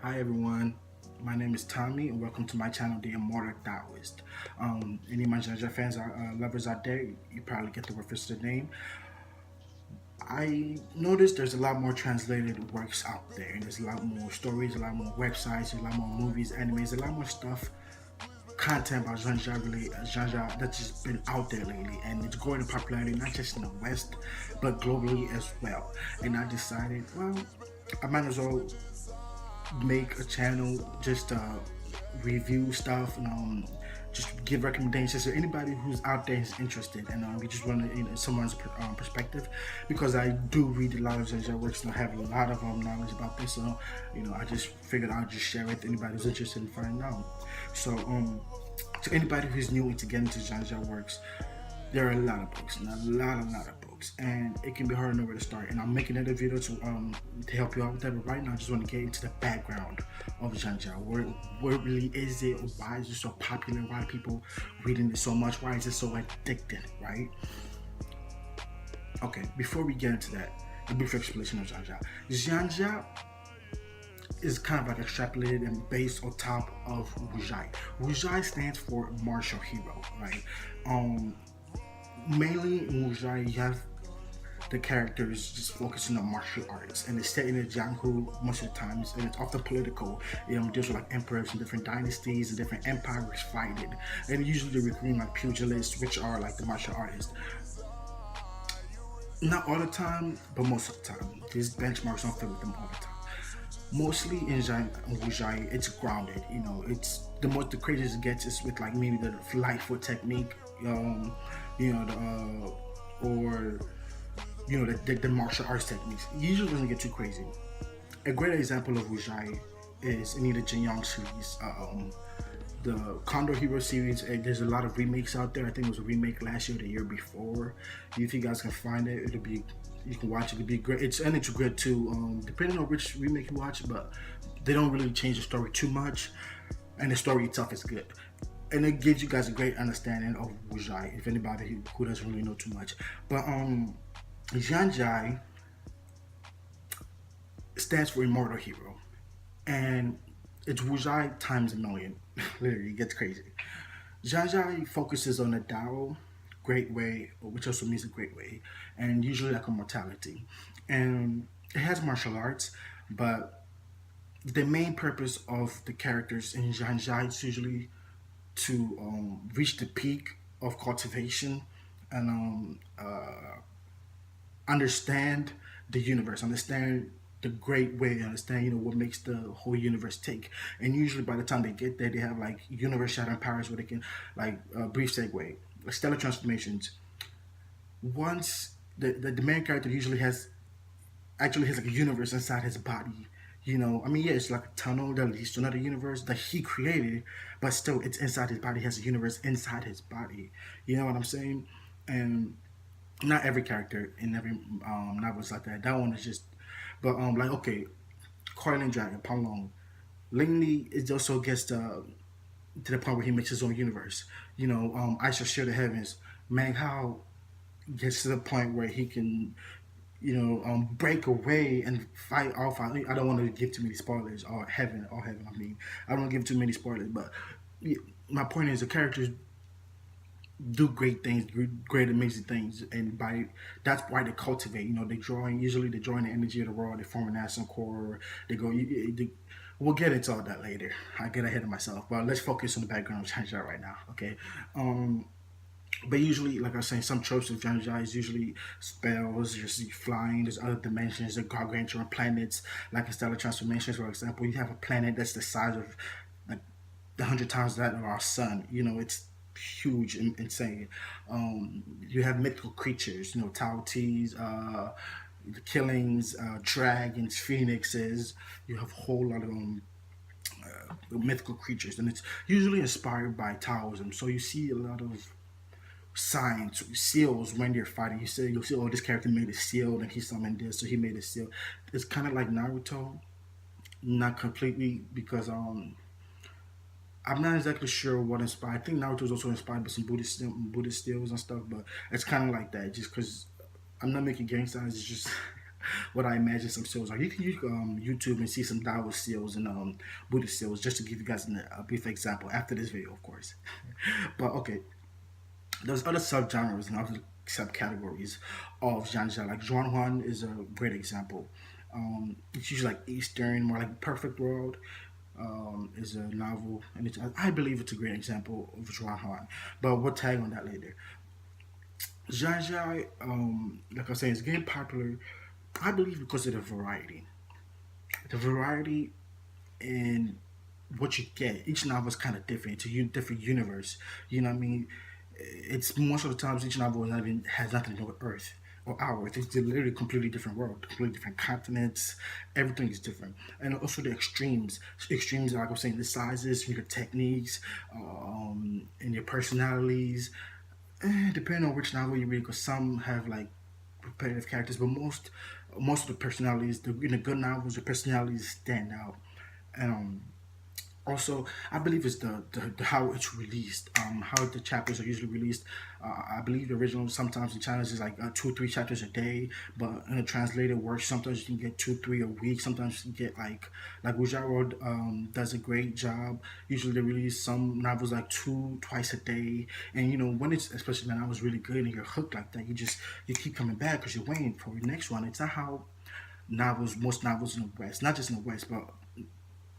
Hi everyone, my name is Tommy and welcome to my channel, The Immortaldaoist. Any of my Xianxia fans or lovers out there, you probably get the reference to the name. I noticed there's a lot more translated works out there, and there's a lot more stories, a lot more websites, a lot more movies, animes, a lot more stuff, content about Xianxia that's just been out there lately, and it's growing in popularity not just in the West, but globally as well. And I decided, well, I might as well make a channel just review stuff and just give recommendations to anybody who's out there is interested and we just want to someone's perspective, because I do read a lot of Zenja works and I have a lot of knowledge about this, so I just figured I'd just share it with anybody who's interested in finding out. So to anybody who's new to get into Zenja works, there are a lot of books, and a lot of books, and it can be hard to know where to start. And I'm making another video to help you out with that. But right now, I just want to get into the background of Xianxia. Where really is it? Why is it so popular? Why are people reading it so much? Why is it so addicting? Right? Okay. Before we get into that, a brief explanation of Xianxia. Xianxia is kind of like extrapolated and based on top of Wuzhai. Wuzhai stands for martial hero, right? Mainly in Wuzhai, you have the characters just focusing on martial arts, and it's set in a Jianghu most of the times, and it's often political. Deals with like emperors and different dynasties and different empires fighting, and usually they're recruiting like pugilists, which are like the martial artists. Not all the time, but most of the time. These benchmarks don't fit with them all the time. Mostly in Wuzhai, it's grounded. It's the craziest it gets is with like maybe the light foot technique, or the martial arts techniques. You usually doesn't get too crazy. A great example of Wuzhai is in the Jinyang series, the Condor Hero series. There's a lot of remakes out there. I think it was a remake last year, or the year before. If you guys can find it, you can watch it. It'll be great. It's good too. Depending on which remake you watch, but they don't really change the story too much, and the story itself is good. And it gives you guys a great understanding of Wuzhai, if anybody who doesn't really know too much. But Xianxia stands for Immortal Hero, and it's Wuzhai times a million. Literally, it gets crazy. Xianxia focuses on the Dao, Great Way, which also means a great way, and usually like immortality. And it has martial arts, but the main purpose of the characters in Xianxia is usually to reach the peak of cultivation and understand the universe, understand the great way, understand what makes the whole universe tick. And usually by the time they get there, they have like universe shattering powers where they can like brief segue, stellar transformations. Once the main character usually has actually has like a universe inside his body. I mean, yeah, it's like a tunnel that leads to another universe that he created, but still, it's inside his body. He has a universe inside his body. You know what I'm saying? And not every character in every novel is like that. That one is just, but like okay, Coiling Dragon, Panlong, Ling it also gets to the point where he makes his own universe. I shall share the heavens. Mang Hao gets to the point where he can break away and fight off. I don't want to give too many spoilers. Or heaven. I mean, I don't want to give too many spoilers. But my point is, the characters do great things, great amazing things, and by that's why they cultivate. Usually they drawing the energy of the world. They form a national core. They go. We'll get into all that later. I get ahead of myself, but let's focus on the background of Xianxia right now. Okay. But usually, like I was saying, some tropes of Xianxia is usually spells, you see flying, there's other dimensions, there's gargantuan planets, like in stellar transformations, for example. You have a planet that's the size of like 100 times that of our sun. It's huge and insane. You have mythical creatures, Tao Tees, the killings, dragons, phoenixes. You have a whole lot of mythical creatures, and it's usually inspired by Taoism. So you see a lot of signs, seals when you're fighting. You'll see, oh, this character made a seal, and he summoned this, so he made a seal. It's kind of like Naruto, not completely, because I'm not exactly sure what inspired. I think Naruto was also inspired by some Buddhist seals and stuff, but it's kind of like that. Just because I'm not making gang signs, it's just what I imagine some seals are. You can use YouTube and see some Daoist seals and Buddhist seals just to give you guys a brief example after this video, of course. But okay, there's other subgenres and other subcategories of Xianxia. Like Juan is a great example. It's usually like Eastern, more like Perfect World. Is a novel, and I believe it's a great example of Juan. But we'll tag on that later. Xianxia, like I was saying, is getting popular. I believe because of the variety. The variety in what you get. Each novel is kind of different. It's a different universe. You know what I mean? It's most of the times each novel has nothing to do with Earth or our Earth. It's literally a completely different world, completely different continents. Everything is different, and also the extremes. Extremes, like I was saying, the sizes, your techniques, and your personalities. Depending on which novel you read, because some have like repetitive characters, but most of the personalities, in the good novels, the personalities stand out. And also, I believe it's the how it's released, how the chapters are usually released. I believe the original sometimes in China is like 2 or 3 chapters a day, but in a translated work, sometimes you can get 2 3 a week. Sometimes you get like Wujaro does a great job. Usually they release some novels like two twice a day, and when it's especially when I was really good and you're hooked like that, you keep coming back because you're waiting for the next one. It's not how most novels in the West, not just in the West, but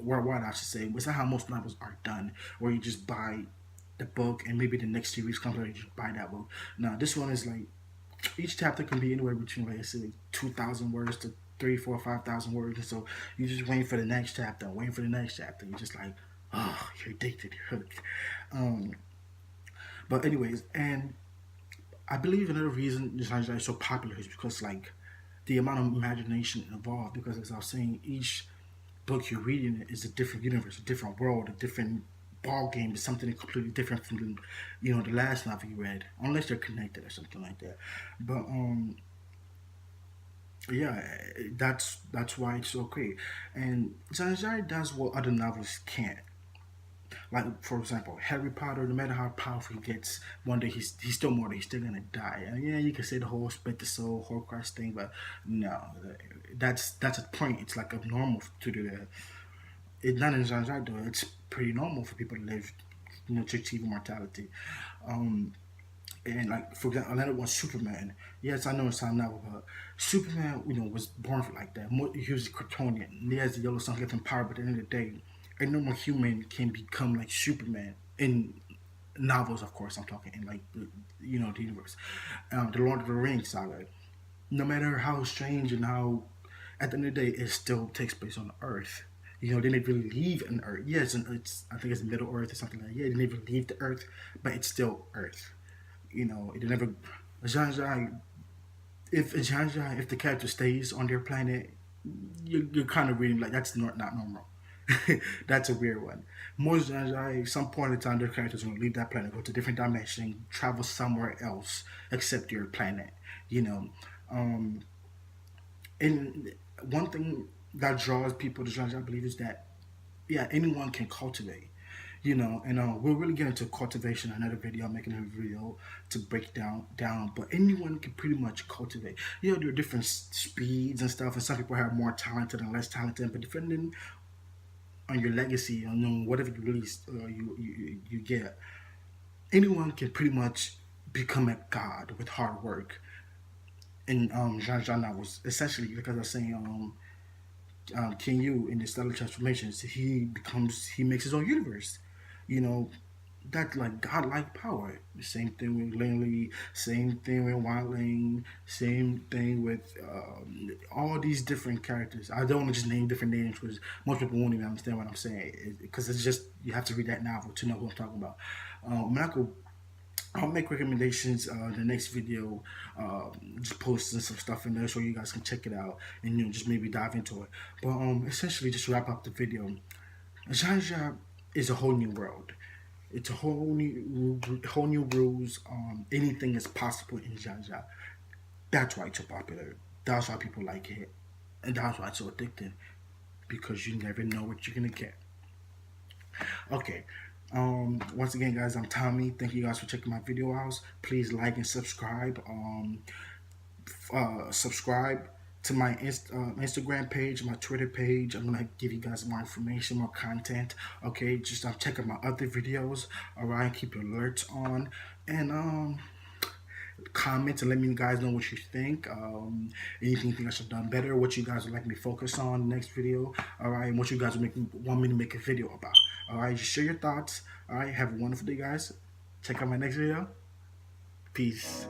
worldwide, I should say. It's not how most novels are done, where you just buy the book and maybe the next series comes out and you just buy that book. Now, this one is like each chapter can be anywhere between like I said 2,000 words to 3, 4, 5,000 words, and so you're just waiting for the next chapter, waiting for the next chapter. You're just like, oh, you're addicted, you're hooked. Um, but anyways, and I believe another reason this genre is so popular is because like the amount of imagination involved. Because as I was saying, each book you're reading is a different universe, a different world, a different ball game. It's something completely different from the last novel you read, unless they're connected or something like that. But yeah, that's why it's so great. And Zanzari does what other novels can't. Like for example, Harry Potter. No matter how powerful he gets, one day he's still mortal. He's still gonna die. And yeah, you can say the whole split the soul, Horcrux thing, but no, that's a point. It's like abnormal to do that. It's not in Zanzai though. It's pretty normal for people to live, to achieve immortality. Um, and like for example, another one, Superman. Yes, I know it's not novel, but Superman, was born for like that. He was a Kryptonian. He has the yellow sun giving power, but at the end of the day, a normal human can become like Superman in novels, of course. I'm talking in like the universe, the Lord of the Rings saga. No matter how strange and how, at the end of the day, it still takes place on Earth. They didn't really leave an Earth. Yeah, it's I think it's Middle Earth or something like that. Yeah, they didn't even leave the Earth, but it's still Earth. It never. Zhang if the character stays on their planet, you're kind of reading like that's not normal. That's a weird one. Most some point in time, their characters are going to leave that planet, go to a different dimension, travel somewhere else except your planet. You know, um, and one thing that draws people to genre, I believe, is that yeah, anyone can cultivate. And we'll really get into cultivation in another video. I'm making a video to break it down, but anyone can pretty much cultivate. There are different speeds and stuff, and some people have more talented and less talented, but depending on your legacy, on whatever you release, you get, anyone can pretty much become a god with hard work. And Jean Jean was essentially, because I was saying, King Yu in the Stellar Transformations, he makes his own universe. You know, that like godlike power. The same thing with Lin, same thing with Wan Ling, same thing with all these different characters. I don't want to just name different names because most people won't even understand what I'm saying. Because it's just you have to read that novel to know who I'm talking about. I'll make recommendations in the next video, just posting some stuff in there so you guys can check it out and just maybe dive into it. But essentially, just to wrap up the video, Xianxia is a whole new world. It's a whole new rules. Anything is possible in Xianxia. That's why it's so popular. That's why people like it, and that's why it's so addictive because you never know what you're gonna get. Okay. Once again, guys, I'm Tommy. Thank you guys for checking my video out. Please like and subscribe. Subscribe to my Instagram page, my Twitter page. I'm gonna give you guys more information, more content. Okay, just check out my other videos. All right, keep your alerts on, and comment and let me guys know what you think. Anything you think I should have done better, what you guys would like me to focus on next video. All right, and what you guys want me to make a video about. All right, just share your thoughts. All right, have a wonderful day, guys. Check out my next video. Peace.